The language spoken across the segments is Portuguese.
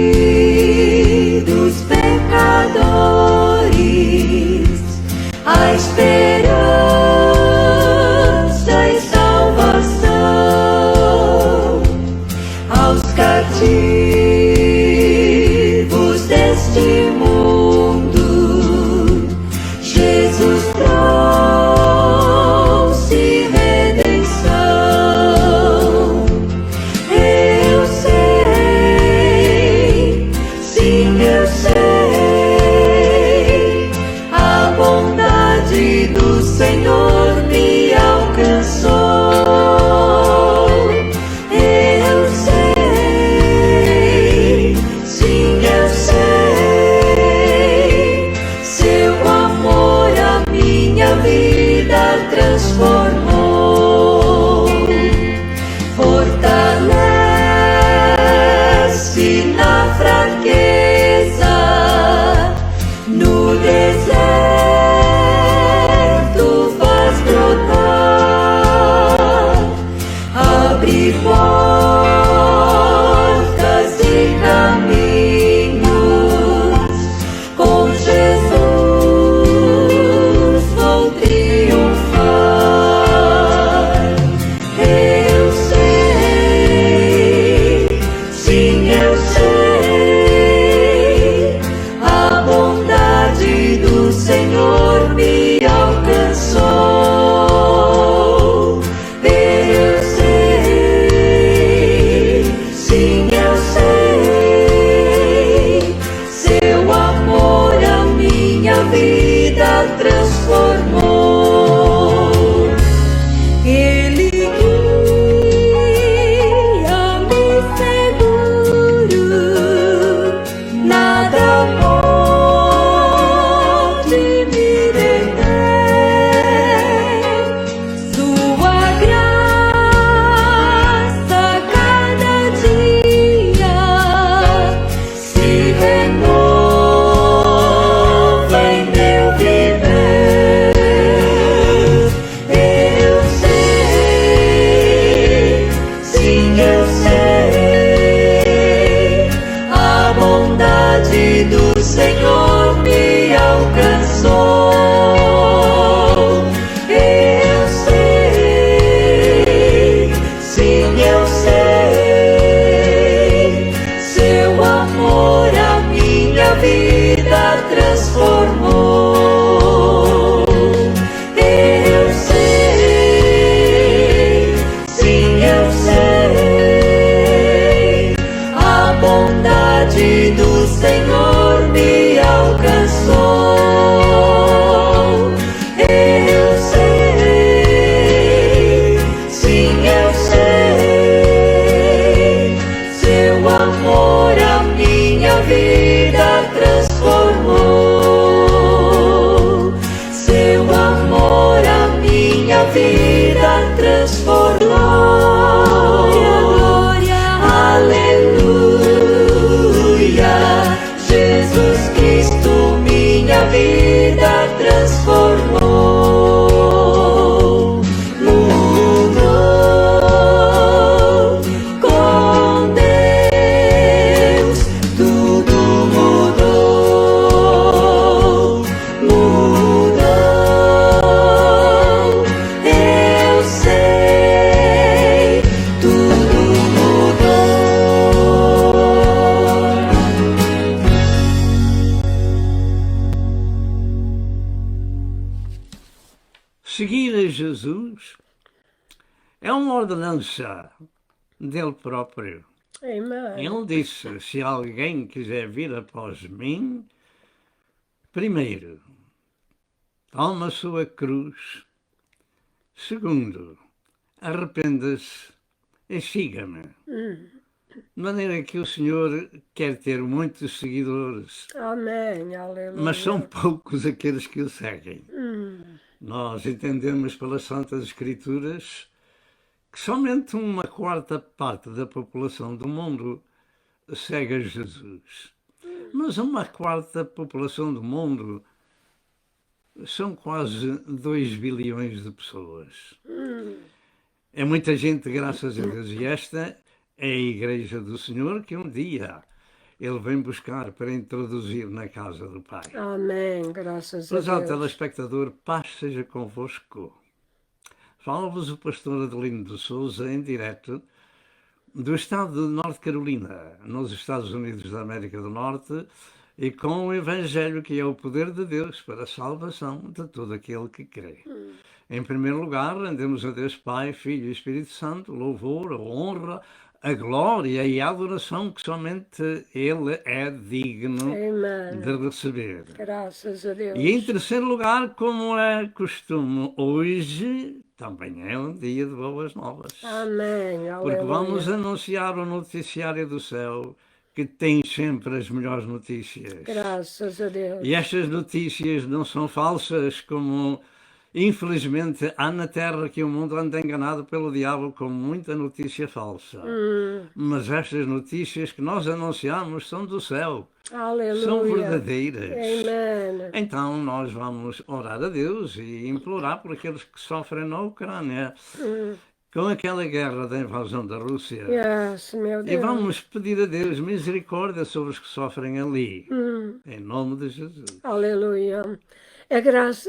Perdidos pecadores, a esperança e salvação aos cativos deste mundo. Jesus trouxe redenção. Eu sei, sim, eu sei, a bondade do Senhor me alcançou. Eu sei, sim, eu sei, seu amor a minha vida transformou. Fortalece na fraqueza, no deserto faz brotar, abre portas e caminhos. Com Jesus vou triunfar. Eu sei, sim, eu sei, a bondade do Senhor me alcançou. Eu sei, sim, eu sei, seu amor a minha vida transformou. Ele guia-me seguro, nada pode me deter. Sua graça cada dia se renova em meu viver. Eu sei, sim, eu sei, a bondade do Senhor me alcançou. Eu sei, sim, eu sei, seu amor a minha vida transformou. Eu sei, sim, eu sei, a bondade do Senhor me alcançou. Eu sei, sim, eu sei, seu amor a minha vida transformou. Seu amor a minha vida transformou. Aleluia, Jesus Cristo minha vida transformou. Mudou com Deus, tudo mudou. Mudou, eu sei, tudo mudou. Seguir a Jesus é uma ordenança dele próprio. Amém. Ele disse, se alguém quiser vir após mim, primeiro, toma a sua cruz. Segundo, arrependa-se e siga-me. De maneira que o Senhor quer ter muitos seguidores, Amém. Aleluia. mas são poucos aqueles que o seguem. Nós entendemos pelas Santas Escrituras que somente uma quarta parte da população do mundo segue a Jesus. Mas uma quarta população do mundo são quase 2 bilhões de pessoas. É muita gente, graças a Deus, e esta é a Igreja do Senhor que um dia Ele vem buscar para introduzir na casa do Pai. Amém. Graças a Prezado Deus. telespectador, paz seja convosco. Fala-vos o pastor Adelino de Souza, em direto do estado de Norte Carolina, nos Estados Unidos da América do Norte, e com o Evangelho que é o poder de Deus para a salvação de todo aquele que crê. Em primeiro lugar, rendemos a Deus Pai, Filho e Espírito Santo, louvor, a honra, a glória e a adoração que somente Ele é digno Amém. de receber. Graças a Deus. E em terceiro lugar, como é costume hoje, também é um dia de boas novas. Amém. Porque Aleluia. vamos anunciar o noticiário do céu, que tem sempre as melhores notícias. Graças a Deus. E estas notícias não são falsas, como infelizmente há na Terra, que o mundo anda enganado pelo diabo com muita notícia falsa. Mas estas notícias que nós anunciamos são do céu, Aleluia. são verdadeiras. Amém. Então nós vamos orar a Deus e implorar por aqueles que sofrem na Ucrânia, com aquela guerra da invasão da Rússia. Yes, meu E Deus. vamos pedir a Deus misericórdia sobre os que sofrem ali, em nome de Jesus. Aleluia.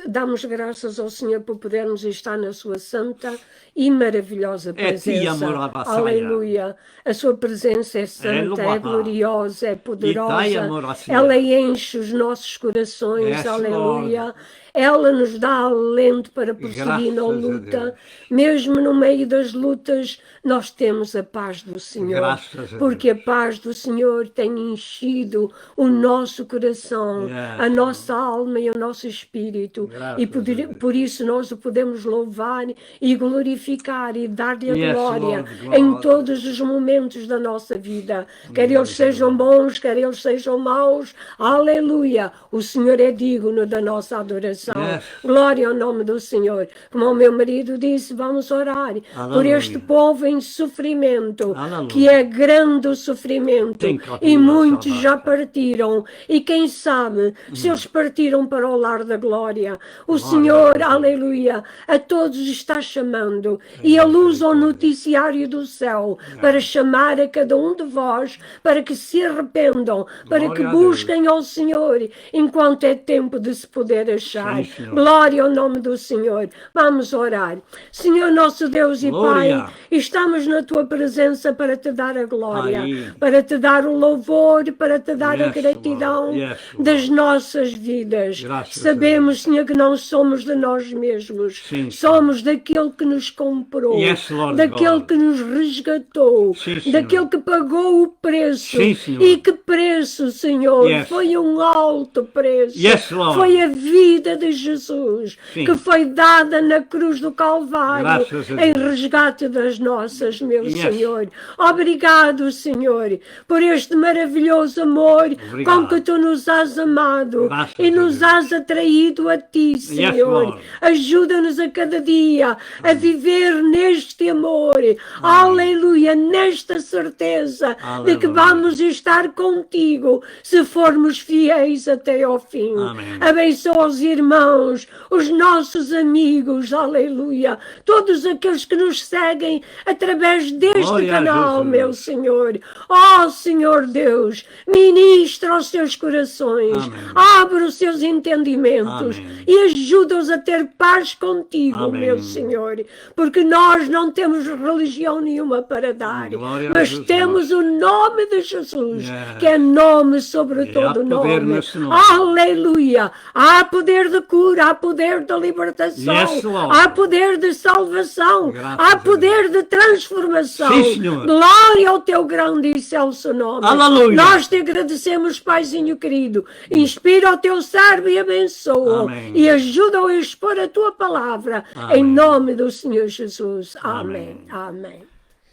Damos graças ao Senhor por podermos estar na sua santa e maravilhosa presença. Amorabasaya. Aleluia. A sua presença é santa, é Eloah. gloriosa, é Itai poderosa. Amoracia. Ela enche os nossos corações. Yes, Aleluia. Lord. Ela nos dá alento para prosseguir na Graças a luta. Deus. Mesmo no meio das lutas, nós temos a paz do Senhor. Graças a Porque a paz do Senhor tem enchido o nosso coração, Yes, a nossa alma e o nosso espírito. Graças E a Deus. por isso nós o podemos louvar e glorificar e dar-lhe a Yes, glória Lord, em glória. todos os momentos da nossa vida. Quer eles sejam bons, quer eles sejam maus. Aleluia! O Senhor é digno da nossa adoração. Yes. Glória ao nome do Senhor. Como o meu marido disse, vamos orar por Aleluia. este povo em sofrimento, Aleluia. que é grande o sofrimento. Tem que E ouvir a muitos saudade. já partiram. E quem sabe se eles partiram para o lar da glória. O Senhor, a Deus. aleluia, a todos está chamando. E Ele usa o noticiário do céu para chamar a cada um de vós, para que se arrependam, para Glória que a Deus. busquem ao Senhor, enquanto é tempo de se poder achar. Sim, Senhor. Glória ao nome do Senhor. Vamos orar. Senhor nosso Deus e Glória. Pai, estamos na Tua presença para Te dar a glória, Aí. para Te dar o louvor, para Te dar a Yes, gratidão Lord. Yes, Lord. das nossas vidas. Graças a Sabemos, Senhor, que não somos de nós mesmos. Sim, Somos daquele que nos comprou, Yes, Lord daquele God. que nos resgatou, Sim, Senhor. daquele que pagou o preço. Sim, Senhor. E que preço, Senhor! Yes. Foi um alto preço. Yes, Lord. Foi a vida de Jesus Sim. que foi dada na cruz do Calvário Graças a em Deus. resgate das nossas, meu Yes. Senhor. Obrigado, Senhor, por este maravilhoso amor Obrigado. com que Tu nos has amado Graças e a nos Deus. has atraído a Ti, Senhor. Lord. Ajuda-nos a cada dia a viver neste amor. Aleluia, nesta certeza de que Aleluia. vamos estar contigo se formos fiéis até ao fim. Amém. Abençoa os irmãos, os nossos amigos, aleluia. Todos aqueles que nos seguem através deste Glória a canal, Jesus. meu Senhor. Ó Senhor Deus, ministra os seus corações, Amém. abre os seus entendimentos sentimentos Amém. e ajuda-os a ter paz contigo, Amém. meu Senhor, porque nós não temos religião nenhuma para dar, Glória a mas Jesus. temos o nome de Jesus, Yes. que é nome sobre E há todo poder nome. nesse nome. Aleluia! Há poder de cura, há poder de libertação, Yes, Lord. há poder de salvação, Graças há a poder de transformação. Sim, Senhor. Glória ao teu grande e excelso nome. Aleluia. Nós te agradecemos, Paizinho querido. Inspira o teu servo e abençoa. Amém. E ajuda-o a expor a tua palavra. Amém. Em nome do Senhor Jesus. Amém. Amém. Amém.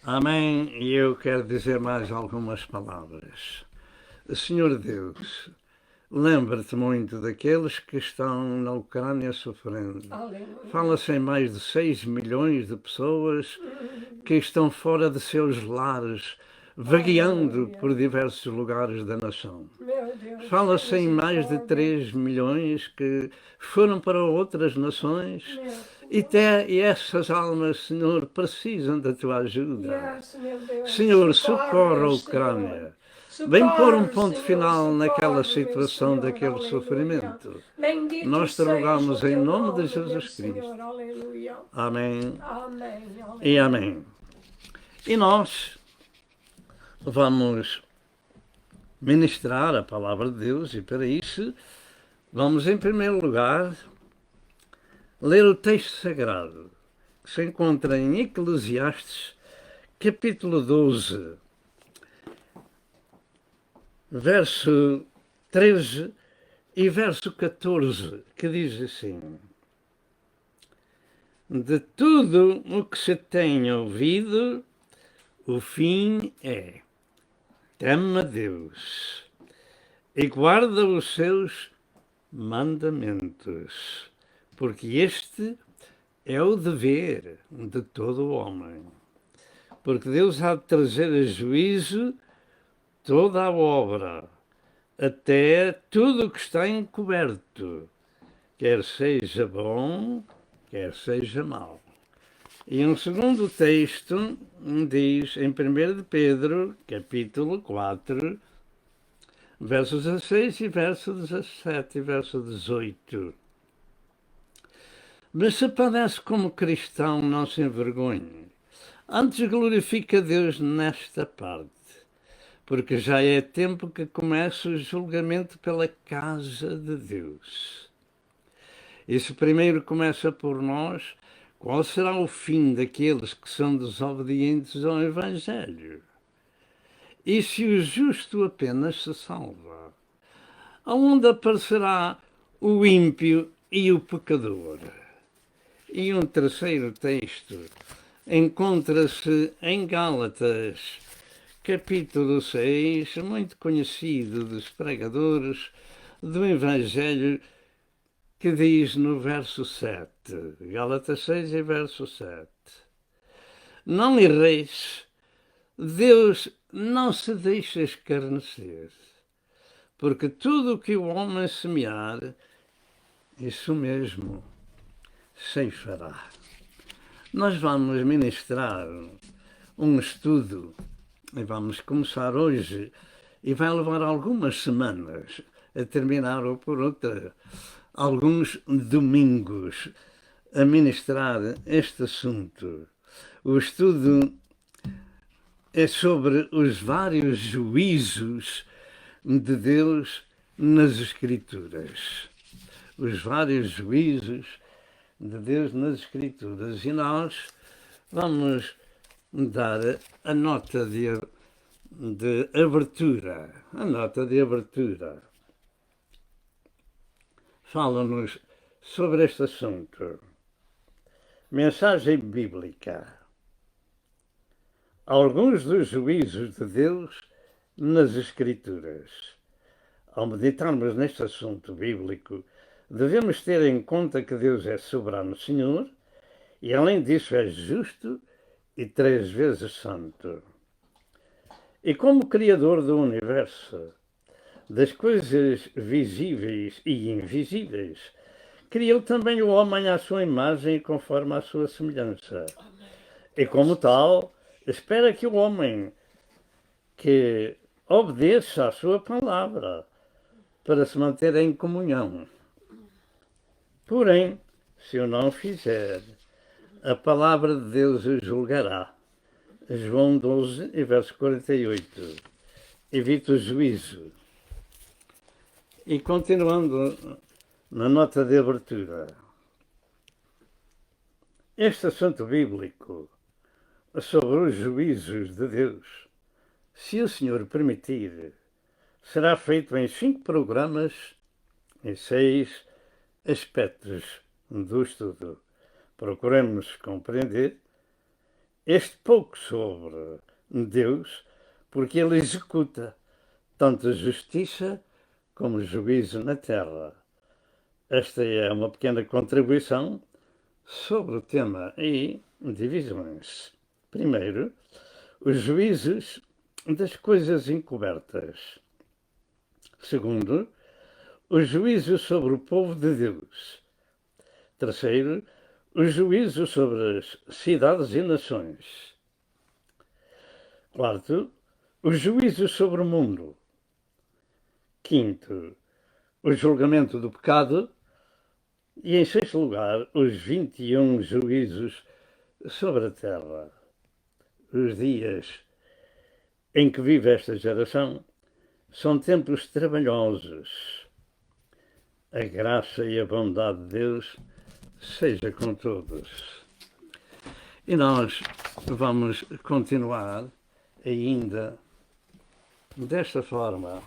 Amém. E eu quero dizer mais algumas palavras. Senhor Deus, lembra-te muito daqueles que estão na Ucrânia sofrendo. Fala-se em mais de 6 milhões de pessoas que estão fora de seus lares, vagueando por diversos lugares da nação. Meu Deus. Fala-se em mais de 3 milhões que foram para outras nações e essas almas, Senhor, precisam da tua ajuda. Senhor, socorre a Ucrânia. Vem pôr um ponto final naquela situação, daquele sofrimento. Nós te rogamos em nome de Jesus Cristo. Amém e amém. E nós vamos ministrar a palavra de Deus e para isso vamos em primeiro lugar ler o texto sagrado que se encontra em Eclesiastes capítulo 12, verso 13 e verso 14, que diz assim: de tudo o que se tem ouvido, o fim é: teme a Deus e guarda os seus mandamentos, porque este é o dever de todo o homem. Porque Deus há de trazer a juízo toda a obra, até tudo o que está encoberto, quer seja bom, quer seja mau. E um segundo texto diz, em 1 de Pedro, capítulo 4, verso 16 e verso 17 e verso 18. Mas se padece como cristão, não se envergonhe. Antes glorifica Deus nesta parte, porque já é tempo que começa o julgamento pela casa de Deus. Isso primeiro começa por nós. Qual será o fim daqueles que são desobedientes ao Evangelho? E se o justo apenas se salva? Aonde aparecerá o ímpio e o pecador? E um terceiro texto encontra-se em Gálatas, capítulo 6, muito conhecido dos pregadores do Evangelho, que diz no verso 7, Gálatas 6 e verso 7, não erreis, Deus não se deixa escarnecer, porque tudo o que o homem semear, isso mesmo ceifará. Nós vamos ministrar um estudo e vamos começar hoje e vai levar algumas semanas a terminar ou por outra, alguns domingos a ministrar este assunto. O estudo é sobre os vários juízos de Deus nas Escrituras. Os vários juízos de Deus nas Escrituras. E nós vamos dar a nota de abertura. A nota de abertura fala-nos sobre este assunto. Mensagem bíblica. Alguns dos juízos de Deus nas Escrituras. Ao meditarmos neste assunto bíblico, devemos ter em conta que Deus é soberano Senhor e, além disso, é justo e 3 vezes santo. E como Criador do Universo, das coisas visíveis e invisíveis, criou também o homem à sua imagem e conforme à sua semelhança. E como tal, espera que o homem que obedeça à sua palavra para se manter em comunhão. Porém, se o não fizer, a palavra de Deus o julgará. João 12, verso 48. Evita o juízo. E continuando na nota de abertura, este assunto bíblico sobre os juízos de Deus, se o Senhor permitir, será feito em 5 programas e 6 aspectos do estudo. Procuremos compreender este pouco sobre Deus, porque Ele executa tanto justiça como juízo na terra. Esta é uma pequena contribuição sobre o tema e divisões. Primeiro, os juízos das coisas encobertas. Segundo, o juízo sobre o povo de Deus. Terceiro, o juízo sobre as cidades e nações. Quarto, o juízo sobre o mundo. Quinto, o julgamento do pecado. E, em sexto lugar, os 21 juízos sobre a terra. Os dias em que vive esta geração são tempos trabalhosos. A graça e a bondade de Deus seja com todos. E nós vamos continuar ainda desta forma,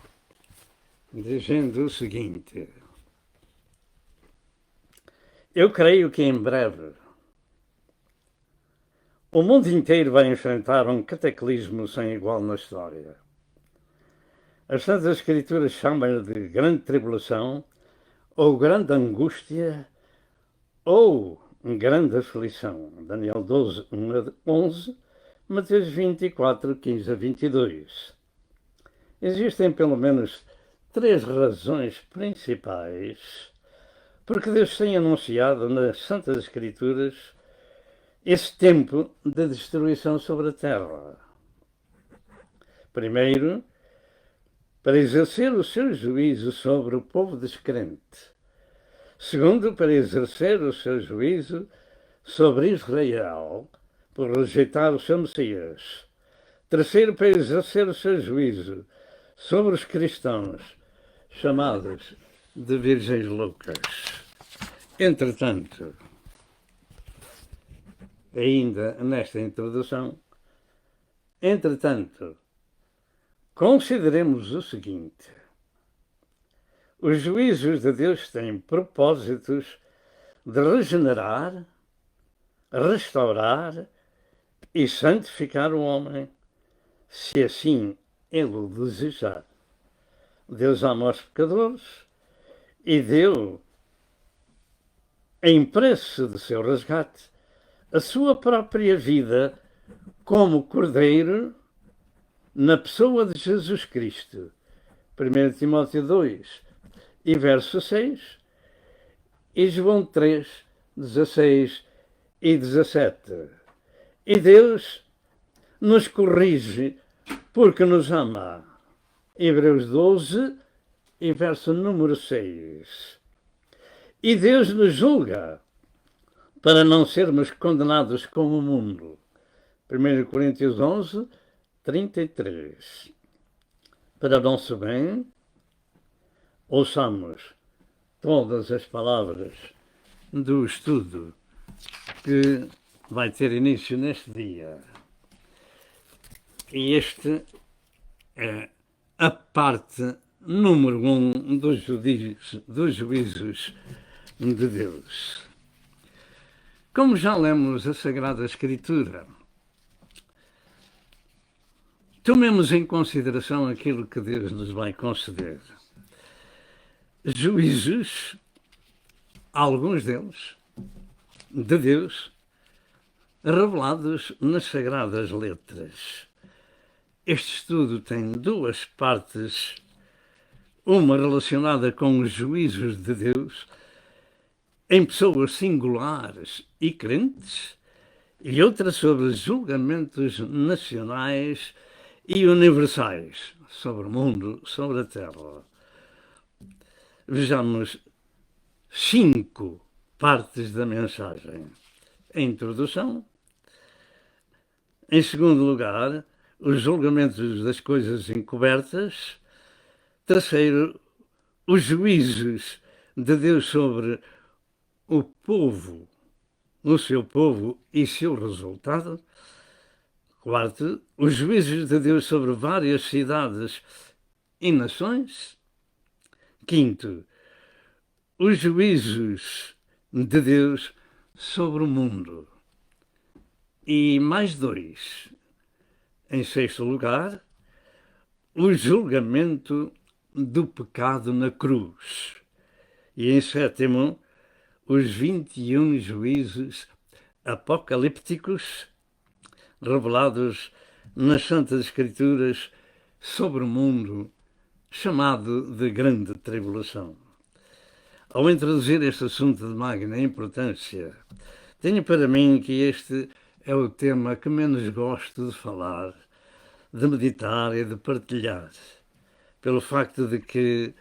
dizendo o seguinte: eu creio que em breve o mundo inteiro vai enfrentar um cataclismo sem igual na história. As Santas Escrituras chamam-lhe de grande tribulação, ou grande angústia, ou grande aflição. Daniel 12, 1 a 11, Mateus 24, 15 a 22. Existem pelo menos 3 razões principais porque Deus tem anunciado nas Santas Escrituras esse tempo de destruição sobre a terra. Primeiro, para exercer o seu juízo sobre o povo descrente. Segundo, para exercer o seu juízo sobre Israel, por rejeitar o seu Messias. Terceiro, para exercer o seu juízo sobre os cristãos, chamados de virgens loucas. Entretanto, ainda nesta introdução, consideremos o seguinte: os juízos de Deus têm propósitos de regenerar, restaurar e santificar o homem, se assim ele o desejar. Deus ama os pecadores e deu, em preço de seu resgate, a sua própria vida como cordeiro na pessoa de Jesus Cristo. 1 Timóteo 2, e verso 6, e João 3, 16 e 17. E Deus nos corrige porque nos ama. Hebreus 12, e verso número 6. E Deus nos julga para não sermos condenados como o mundo. 1 Coríntios 11, 33. Para o nosso bem, ouçamos todas as palavras do estudo que vai ter início neste dia. E este é a parte número 1 dos juízos de Deus. Como já lemos a Sagrada Escritura, tomemos em consideração aquilo que Deus nos vai conceder. Juízos, alguns deles, de Deus, revelados nas Sagradas Letras. Este estudo tem 2 partes, uma relacionada com os juízos de Deus em pessoas singulares e crentes, e outra sobre julgamentos nacionais e universais sobre o mundo, sobre a terra. Vejamos 5 partes da mensagem. A introdução. Em segundo lugar, os julgamentos das coisas encobertas. Terceiro, os juízos de Deus sobre o povo, o seu povo e seu resultado. Quarto, os juízos de Deus sobre várias cidades e nações. Quinto, os juízos de Deus sobre o mundo. E mais dois. Em sexto lugar, o julgamento do pecado na cruz. E em sétimo, os 21 juízos apocalípticos revelados nas Santas Escrituras sobre o mundo chamado de Grande Tribulação. Ao introduzir este assunto de magna importância, tenho para mim que este é o tema que menos gosto de falar, de meditar e de partilhar, pelo facto de que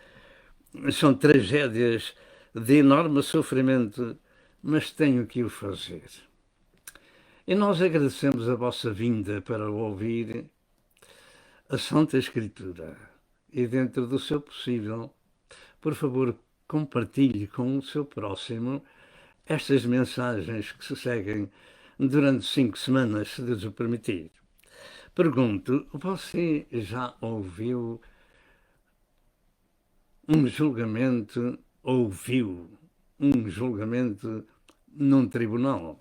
são tragédias de enorme sofrimento, mas tenho que o fazer. E nós agradecemos a vossa vinda para ouvir a Santa Escritura e, dentro do seu possível, por favor, compartilhe com o seu próximo estas mensagens que se seguem durante 5 semanas, se Deus o permitir. Pergunto, você já ouviu um julgamento num tribunal?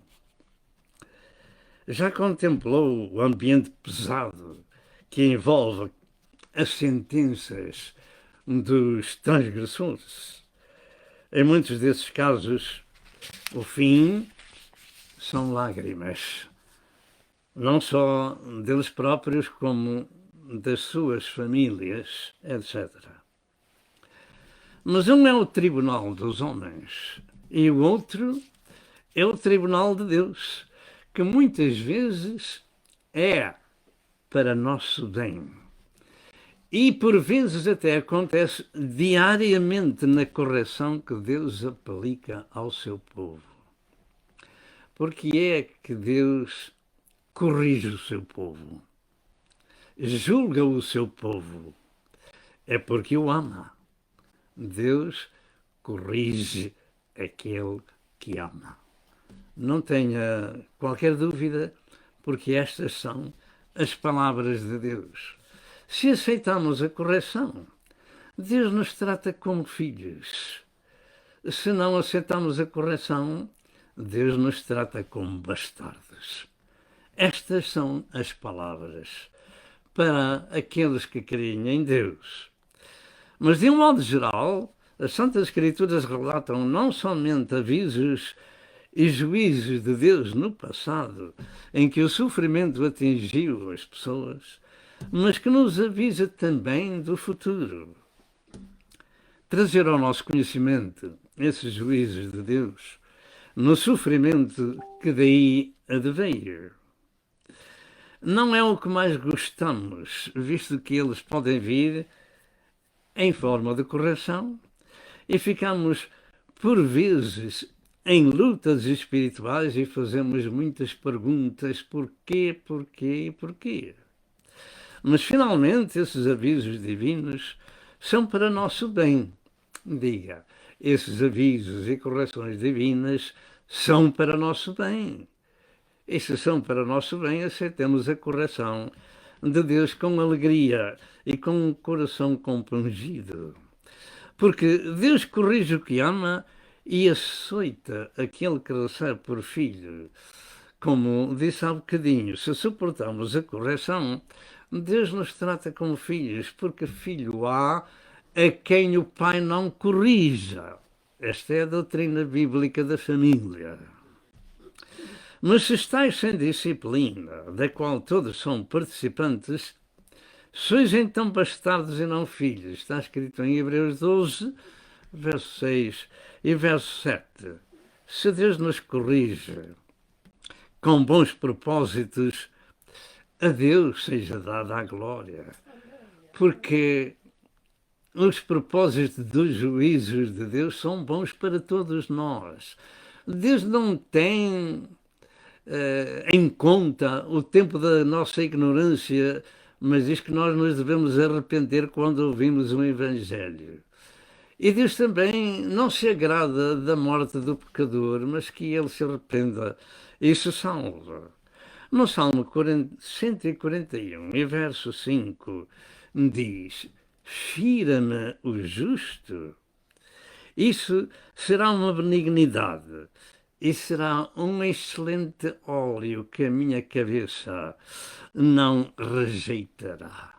Já contemplou o ambiente pesado que envolve as sentenças dos transgressores? Em muitos desses casos, o fim são lágrimas, não só deles próprios, como das suas famílias, etc. Mas um é o tribunal dos homens e o outro é o tribunal de Deus, que muitas vezes é para nosso bem. E por vezes até acontece diariamente na correção que Deus aplica ao seu povo. Porque é que Deus corrige o seu povo, julga o seu povo? É porque o ama. Deus corrige aquele que ama. Não tenha qualquer dúvida, porque estas são as palavras de Deus. Se aceitamos a correção, Deus nos trata como filhos. Se não aceitamos a correção, Deus nos trata como bastardos. Estas são as palavras para aqueles que creem em Deus. Mas, de um modo geral, as Santas Escrituras relatam não somente avisos e juízos de Deus no passado, em que o sofrimento atingiu as pessoas, mas que nos avisa também do futuro. Trazer ao nosso conhecimento esses juízos de Deus no sofrimento que daí adveio não é o que mais gostamos, visto que eles podem vir em forma de correção e ficamos, por vezes, em lutas espirituais e fazemos muitas perguntas: porquê? Mas, finalmente, esses avisos divinos são para nosso bem. Diga, esses avisos e correções divinas são para nosso bem. E se são para nosso bem, aceitemos a correção de Deus com alegria e com um coração compungido. Porque Deus corrige o que ama e açoita aquele que recebe por filho. Como disse há bocadinho, se suportamos a correção, Deus nos trata como filhos, porque filho há a quem o pai não corrija. Esta é a doutrina bíblica da família. Mas se estáis sem disciplina, da qual todos são participantes, sois então bastardos e não filhos. Está escrito em Hebreus 12, verso 6 e verso 7. Se Deus nos corrige com bons propósitos, a Deus seja dada a glória. Porque os propósitos dos juízos de Deus são bons para todos nós. Deus não tem em conta o tempo da nossa ignorância, mas diz que nós nos devemos arrepender quando ouvimos o Evangelho. E Deus também não se agrada da morte do pecador, mas que ele se arrependa e se salva. No Salmo 141, e verso 5, diz: Fira-me o justo. Isso será uma benignidade e será um excelente óleo que a minha cabeça não rejeitará.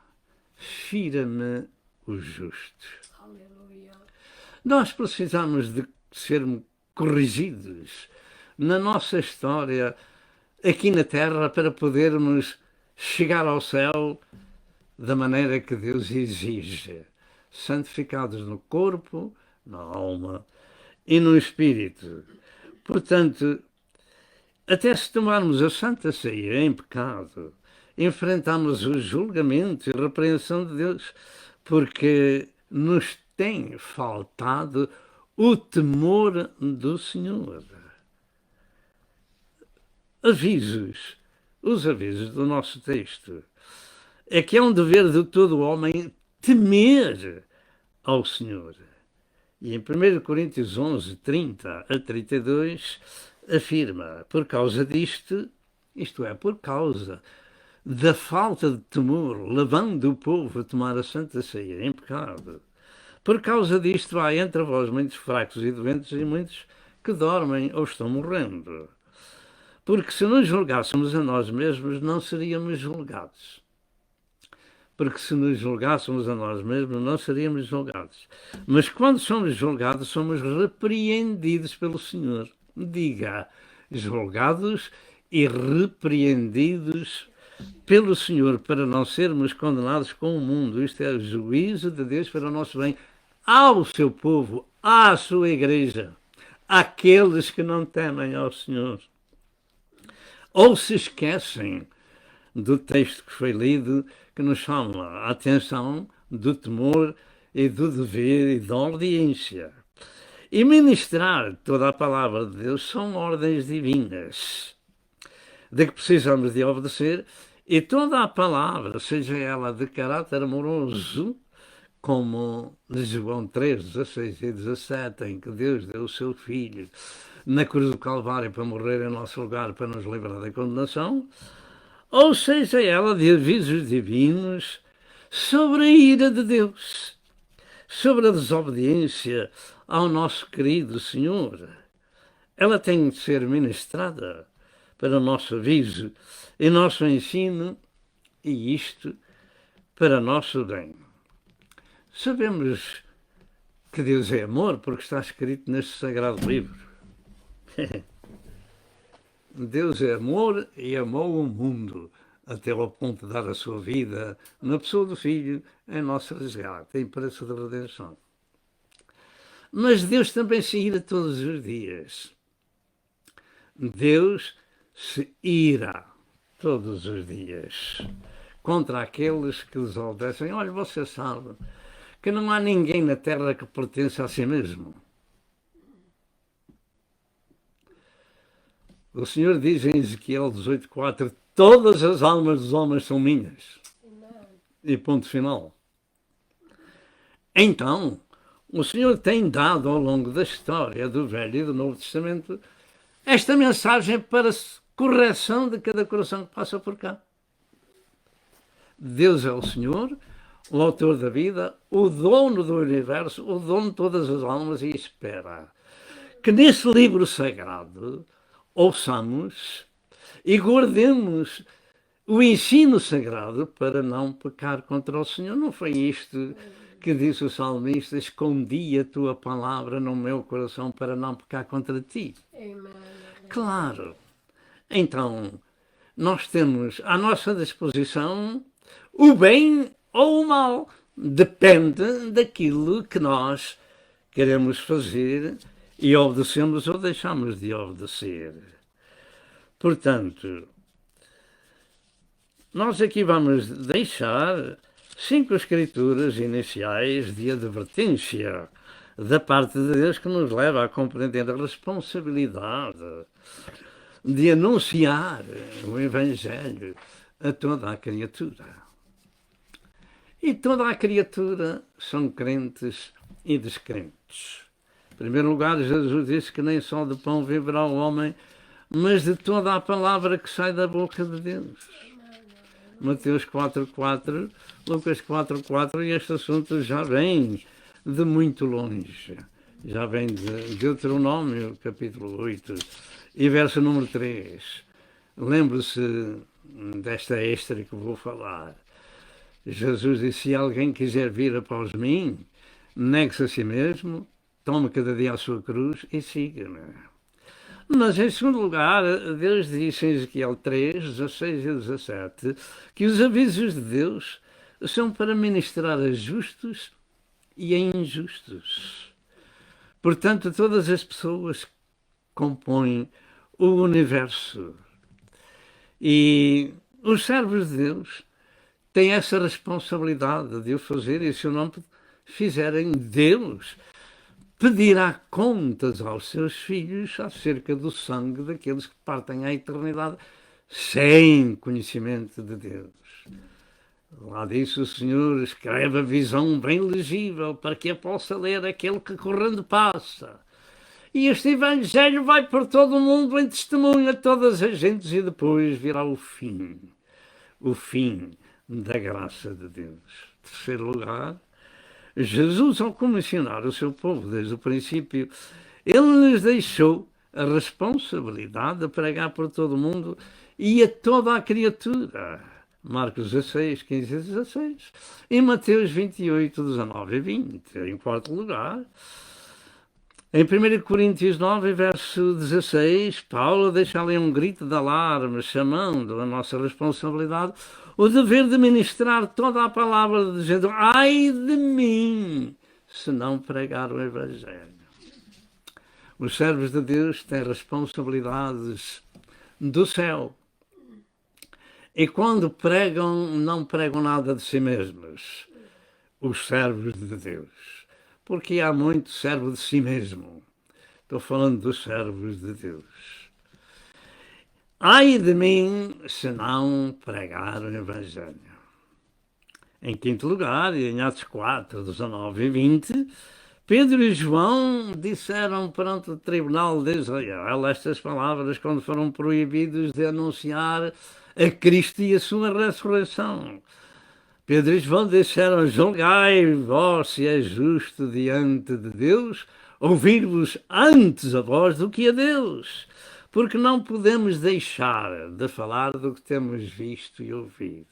Fira-me o justo. Aleluia. Nós precisamos de sermos corrigidos na nossa história aqui na Terra para podermos chegar ao céu da maneira que Deus exige, santificados no corpo, na alma e no espírito. Portanto, até se tomarmos a Santa Ceia em pecado, enfrentamos o julgamento e a repreensão de Deus, porque nos tem faltado o temor do Senhor. Avisos, os avisos do nosso texto, é que é um dever de todo homem temer ao Senhor. E em 1 Coríntios 11, 30 a 32, afirma, por causa disto, isto é, por causa da falta de temor, levando o povo a tomar a Santa Ceia em pecado, por causa disto há entre vós muitos fracos e doentes e muitos que dormem ou estão morrendo. Porque se nos julgássemos a nós mesmos, não seríamos julgados. Porque se nos julgássemos a nós mesmos, não seríamos julgados. Mas quando somos julgados, somos repreendidos pelo Senhor. Diga, julgados e repreendidos pelo Senhor, para não sermos condenados com o mundo. Isto é o juízo de Deus para o nosso bem, ao seu povo, à sua igreja, àqueles que não temem ao Senhor. Ou se esquecem do texto que foi lido, que nos chama a atenção do temor e do dever e da obediência. E ministrar toda a palavra de Deus são ordens divinas, de que precisamos de obedecer, e toda a palavra, seja ela de caráter amoroso, como de João 3, 16 e 17, em que Deus deu o seu Filho na cruz do Calvário para morrer em nosso lugar, para nos livrar da condenação, ou seja ela de avisos divinos sobre a ira de Deus, sobre a desobediência ao nosso querido Senhor. Ela tem de ser ministrada para o nosso aviso e nosso ensino, e isto para nosso bem. Sabemos que Deus é amor porque está escrito neste sagrado livro. Deus é amor e amou o mundo até ao ponto de dar a sua vida na pessoa do Filho em nosso resgate, em preço de redenção. Mas Deus também se ira todos os dias. Deus se ira todos os dias contra aqueles que desobedecem. Olha, você sabe que não há ninguém na terra que pertence a si mesmo. O Senhor diz em Ezequiel 18:4, todas as almas dos homens são minhas. E ponto final. Então, o Senhor tem dado ao longo da história do Velho e do Novo Testamento esta mensagem para correção de cada coração que passa por cá. Deus é o Senhor, o autor da vida, o dono do universo, o dono de todas as almas, e espera que nesse livro sagrado ouçamos e guardemos o ensino sagrado para não pecar contra o Senhor. Não foi isto que disse o salmista: escondi a tua palavra no meu coração para não pecar contra ti. Amen. Claro. Então, nós temos à nossa disposição o bem ou o mal. Depende daquilo que nós queremos fazer e obedecemos ou deixamos de obedecer. Portanto, nós aqui vamos deixar 5 escrituras iniciais de advertência da parte de Deus que nos leva a compreender a responsabilidade de anunciar o Evangelho a toda a criatura. E toda a criatura são crentes e descrentes. Em primeiro lugar, Jesus disse que nem só de pão viverá o homem, mas de toda a palavra que sai da boca de Deus. Mateus 4,4, Lucas 4,4, e este assunto já vem de muito longe. Já vem de Deuteronômio, capítulo 8, e verso número 3. Lembre-se desta extra que vou falar. Jesus disse: se alguém quiser vir após mim, negue-se a si mesmo, tome cada dia a sua cruz e siga-me. Mas, em segundo lugar, Deus disse em Ezequiel 3, 16 e 17, que os avisos de Deus são para ministrar a justos e a injustos. Portanto, todas as pessoas compõem o universo. E os servos de Deus têm essa responsabilidade de o fazer, e se não fizerem, Deus pedirá contas aos seus filhos acerca do sangue daqueles que partem à eternidade sem conhecimento de Deus. Lá disse o Senhor: escreve a visão bem legível para que a possa ler aquele que correndo passa. E este Evangelho vai por todo o mundo em testemunho a todas as gentes, e depois virá o fim da graça de Deus. Em terceiro lugar, Jesus, ao comissionar o seu povo desde o princípio, ele lhes deixou a responsabilidade de pregar por todo o mundo e a toda a criatura. Marcos 16, 15 e 16. E Mateus 28, 19 e 20. Em quarto lugar, em 1 Coríntios 9, verso 16, Paulo deixa ali um grito de alarme, chamando a nossa responsabilidade o dever de ministrar toda a palavra, dizendo: ai de mim, se não pregar o Evangelho. Os servos de Deus têm responsabilidades do céu. E quando pregam, não pregam nada de si mesmos, os servos de Deus. Porque há muito servo de si mesmo. Estou falando dos servos de Deus. Ai de mim, se não pregar o Evangelho. Em quinto lugar, em Atos 4, 19 e 20, Pedro e João disseram perante o tribunal de Israel estas palavras quando foram proibidos de anunciar a Cristo e a sua ressurreição. Pedro e João disseram: julgai vós se é justo diante de Deus ouvir-vos antes a vós do que a Deus, porque não podemos deixar de falar do que temos visto e ouvido.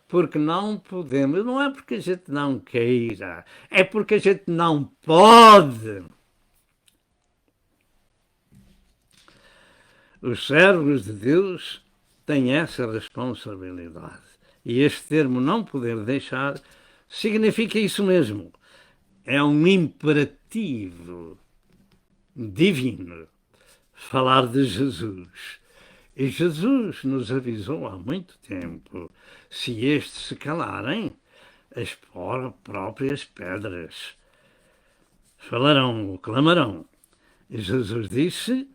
Porque não podemos, não é porque a gente não queira, é porque a gente não pode. Os servos de Deus têm essa responsabilidade. E este termo "não poder deixar" significa isso mesmo. É um imperativo divino falar de Jesus. E Jesus nos avisou há muito tempo: se estes se calarem, as próprias pedras falarão, clamarão. E Jesus disse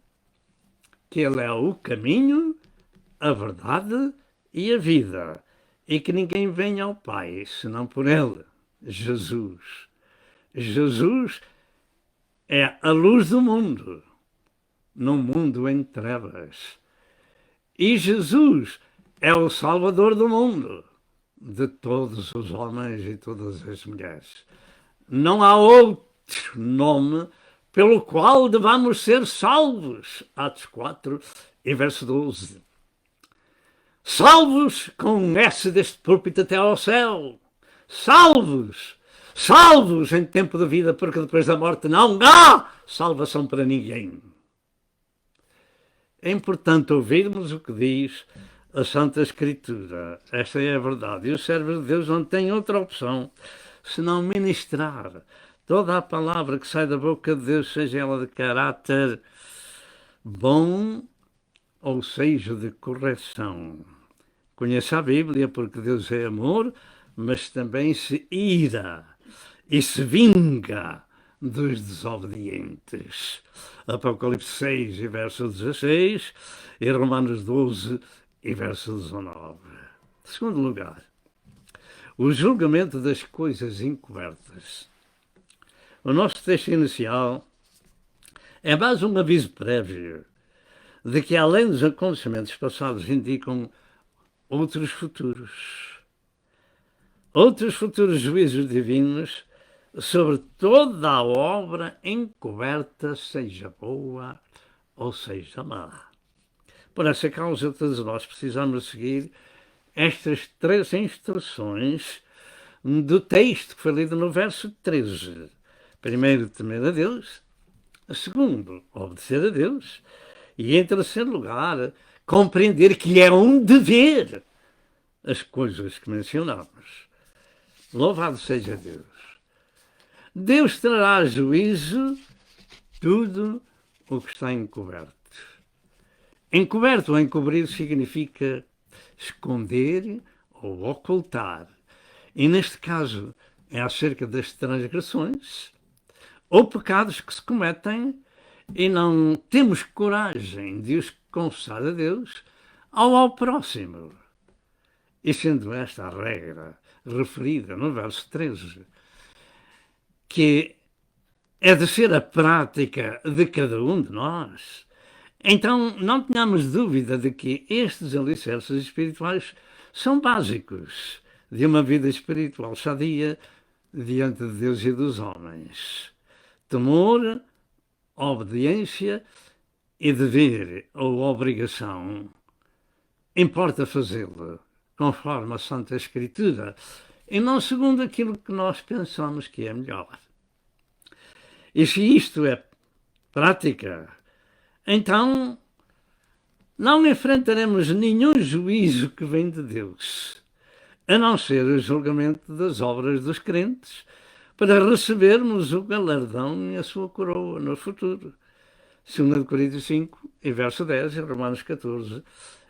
que Ele é o caminho, a verdade e a vida, e que ninguém vem ao Pai senão por Ele, Jesus. Jesus é a luz do mundo, num mundo em trevas. E Jesus é o Salvador do mundo, de todos os homens e todas as mulheres. Não há outro nome pelo qual devamos ser salvos. Atos 4 e verso 12. Salvos com um S deste púlpito até ao céu. Salvos! Salvos em tempo de vida, porque depois da morte não há salvação para ninguém. É importante ouvirmos o que diz a Santa Escritura. Esta é a verdade. E os servos de Deus não têm outra opção senão ministrar toda a palavra que sai da boca de Deus, seja ela de caráter bom ou seja de correção. Conheça a Bíblia, porque Deus é amor, mas também se ira e se vinga dos desobedientes. Apocalipse 6 e verso 16 e Romanos 12 e verso 19. Segundo lugar, o julgamento das coisas encobertas. O nosso texto inicial é mais um aviso prévio de que, além dos acontecimentos passados, indicam outros futuros juízos divinos sobre toda a obra encoberta, seja boa ou seja má. Por essa causa, todos nós precisamos seguir estas 3 instruções do texto que foi lido no verso 13. Primeiro, temer a Deus. Segundo, obedecer a Deus. E, em terceiro lugar, compreender que é um dever as coisas que mencionamos. Louvado seja Deus. Deus trará a juízo tudo o que está encoberto. Encoberto ou encobrir significa esconder ou ocultar. E, neste caso, é acerca das transgressões ou pecados que se cometem e não temos coragem de os confessar a Deus ou ao próximo. E sendo esta a regra referida no verso 13, que é de ser a prática de cada um de nós, então não tenhamos dúvida de que estes alicerces espirituais são básicos de uma vida espiritual sadia diante de Deus e dos homens. Temor, obediência e dever ou obrigação, importa fazê-lo conforme a Santa Escritura e não segundo aquilo que nós pensamos que é melhor. E se isto é prática, então não enfrentaremos nenhum juízo que vem de Deus, a não ser o julgamento das obras dos crentes, para recebermos o galardão e a sua coroa no futuro. 2 Coríntios 5, e verso 10, e Romanos 14,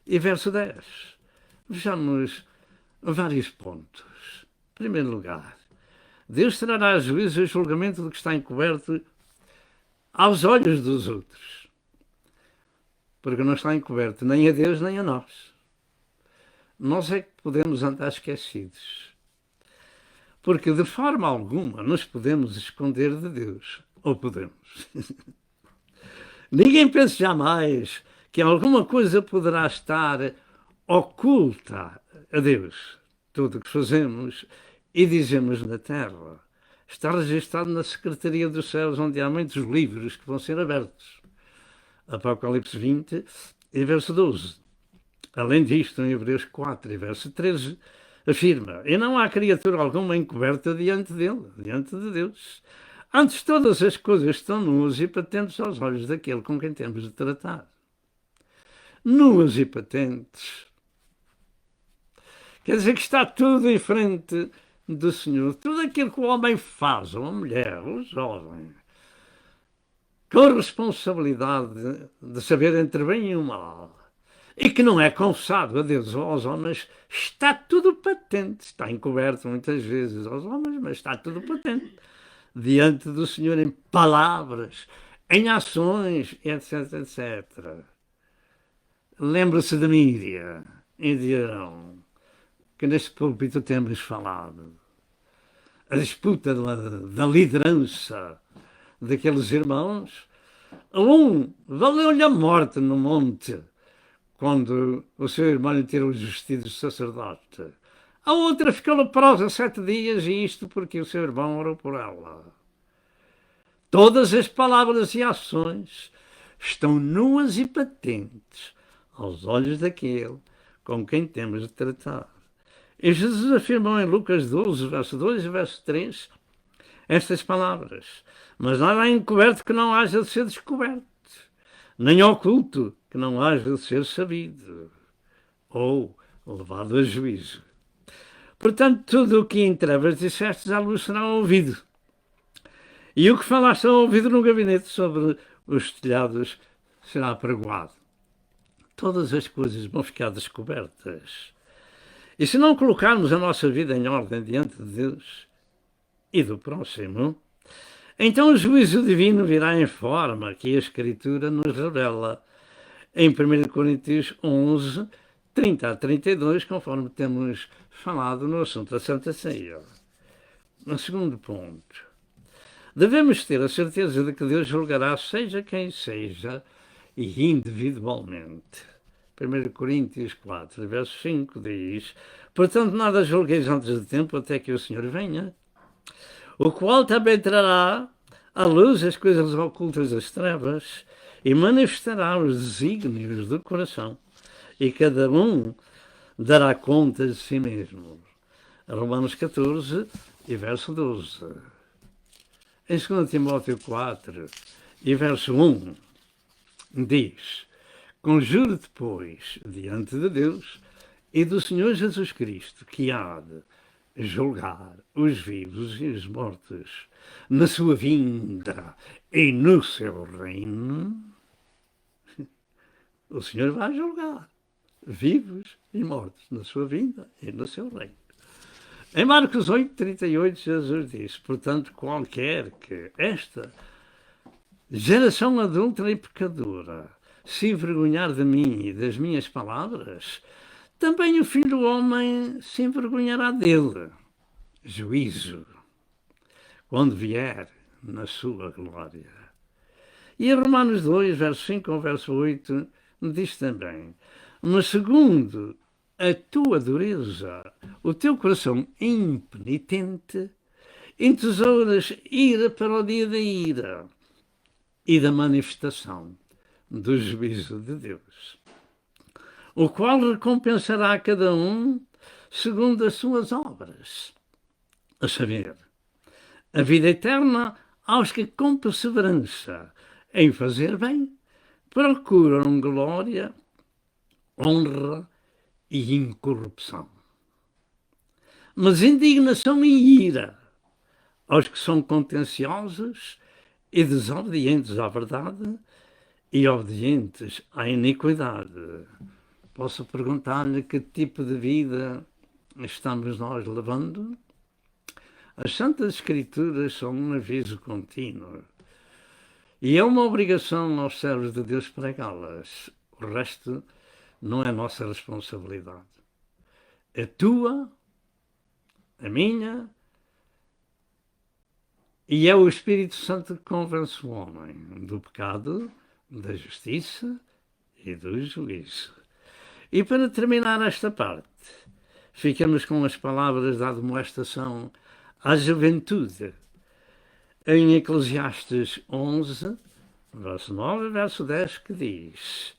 e verso 10. Vejamos vários pontos. Em primeiro lugar, Deus trará a juízo e julgamento do que está encoberto aos olhos dos outros. Porque não está encoberto nem a Deus nem a nós. Nós é que podemos andar esquecidos. Porque de forma alguma nos podemos esconder de Deus. Ou podemos. Ninguém pense jamais que alguma coisa poderá estar oculta a Deus. Tudo o que fazemos e dizemos na terra está registado na Secretaria dos Céus, onde há muitos livros que vão ser abertos. Apocalipse 20 e verso 12. Além disto, em Hebreus 4 e verso 13, afirma: e não há criatura alguma encoberta diante dele, diante de Deus. Antes, todas as coisas estão nuas e patentes aos olhos daquele com quem temos de tratar. Nuas e patentes. Quer dizer que está tudo em frente do Senhor. Tudo aquilo que o homem faz, ou a mulher, ou o jovem, com responsabilidade de saber entre bem e o mal, e que não é confessado a Deus ou aos homens, está tudo patente. Está encoberto muitas vezes aos homens, mas está tudo patente diante do Senhor em palavras, em ações, etc, etc. Lembra-se de Míria e de Arão, que neste púlpito temos falado. A disputa da liderança daqueles irmãos. Um valeu-lhe a morte no monte, quando o seu irmão lhe tirou os vestidos de sacerdote. A outra ficou leprosa 7 dias, e isto porque o seu irmão orou por ela. Todas as palavras e ações estão nuas e patentes aos olhos daquele com quem temos de tratar. E Jesus afirmou em Lucas 12, verso 2 e verso 3, estas palavras: mas nada há encoberto que não haja de ser descoberto, nem oculto que não haja de ser sabido, ou levado a juízo. Portanto, tudo o que em trevas dissestes à luz será ouvido, e o que falaste ao ouvido no gabinete sobre os telhados será apregoado. Todas as coisas vão ficar descobertas. E se não colocarmos a nossa vida em ordem diante de Deus e do próximo, Então o juízo divino virá em forma que a Escritura nos revela em 1 Coríntios 11, 30 a 32, conforme temos falado no assunto da Santa Ceia. No segundo ponto, devemos ter a certeza de que Deus julgará seja quem seja e individualmente. 1 Coríntios 4, verso 5 diz: portanto, nada julgueis antes de tempo até que o Senhor venha, o qual também trará à luz as coisas ocultas das trevas e manifestará os desígnios do coração, e cada um dará conta de si mesmo. Romanos 14 e verso 12. Em 2 Timóteo 4 e verso 1 diz: conjuro-te, pois, diante de Deus e do Senhor Jesus Cristo, que há de julgar os vivos e os mortos na sua vinda e no seu reino. O Senhor vai julgar vivos e mortos na sua vinda e no seu reino. Em Marcos 8, 38, Jesus diz: portanto, qualquer que esta geração adúltera e pecadora se envergonhar de mim e das minhas palavras, também o Filho do Homem se envergonhará dele. Juízo, quando vier na sua glória. E em Romanos 2, verso 5 ao verso 8, diz também: mas segundo a tua dureza, o teu coração impenitente, entesouras ira para o dia da ira e da manifestação do juízo de Deus, o qual recompensará a cada um segundo as suas obras, a saber, a vida eterna aos que com perseverança em fazer bem procuram glória, honra e incorrupção. Mas indignação e ira aos que são contenciosos e desobedientes à verdade e obedientes à iniquidade. Posso perguntar-lhe que tipo de vida estamos nós levando? As Santas Escrituras são um aviso contínuo e é uma obrigação aos servos de Deus pregá-las. O resto não é nossa responsabilidade. É tua, a minha, e é o Espírito Santo que convence o homem do pecado, da justiça e do juízo. E para terminar esta parte, ficamos com as palavras da admoestação à juventude, em Eclesiastes 11, verso 9 e verso 10, que diz: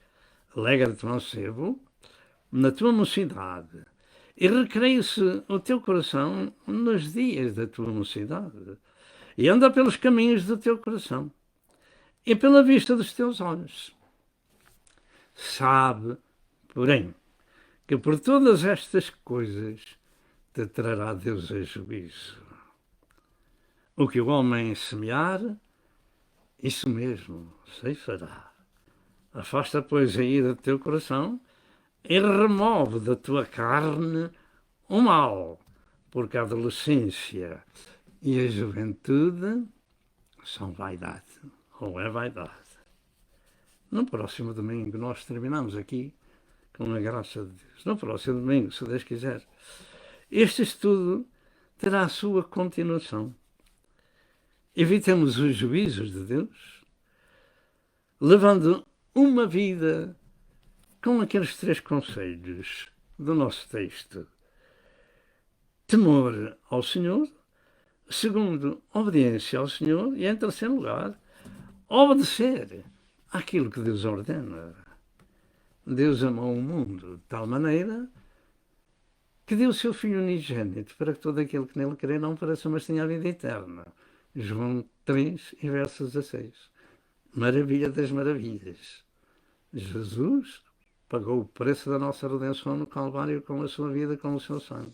alegra-te, mancebo, na tua mocidade, e recreia-se o teu coração nos dias da tua mocidade, e anda pelos caminhos do teu coração, e pela vista dos teus olhos. Sabe, porém, que por todas estas coisas te trará Deus a juízo. O que o homem semear, isso mesmo ceifará. Afasta, pois, a ira do teu coração e remove da tua carne o mal, porque a adolescência e a juventude são vaidade, ou é vaidade. No próximo domingo nós terminamos aqui com a graça de Deus. No próximo domingo, se Deus quiser, este estudo terá a sua continuação. Evitemos os juízos de Deus, levando uma vida com aqueles 3 conselhos do nosso texto: temor ao Senhor, segundo, obediência ao Senhor, e em terceiro lugar, obedecer àquilo que Deus ordena. Deus amou o mundo de tal maneira que deu o seu Filho unigênito para que todo aquele que nele crê não pereça, mas tenha a vida eterna. João 3 e verso 16. Maravilha das maravilhas. Jesus pagou o preço da nossa redenção no Calvário com a sua vida, com o seu sangue.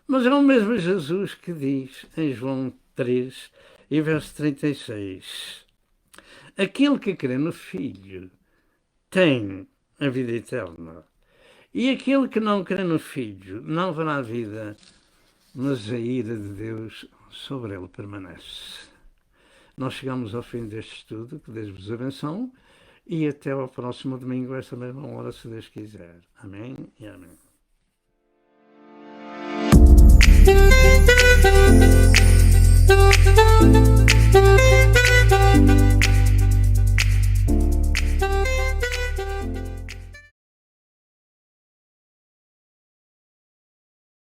Mas é o mesmo Jesus que diz em João 3 e verso 36: aquele que crê no Filho tem a vida eterna, e aquele que não crê no Filho não verá a vida, mas a ira de Deus sobre ele permanece. nós chegamos ao fim deste estudo, que Deus vos abençoe, e até ao próximo domingo, esta mesma hora, se Deus quiser. Amém e amém. Thank you.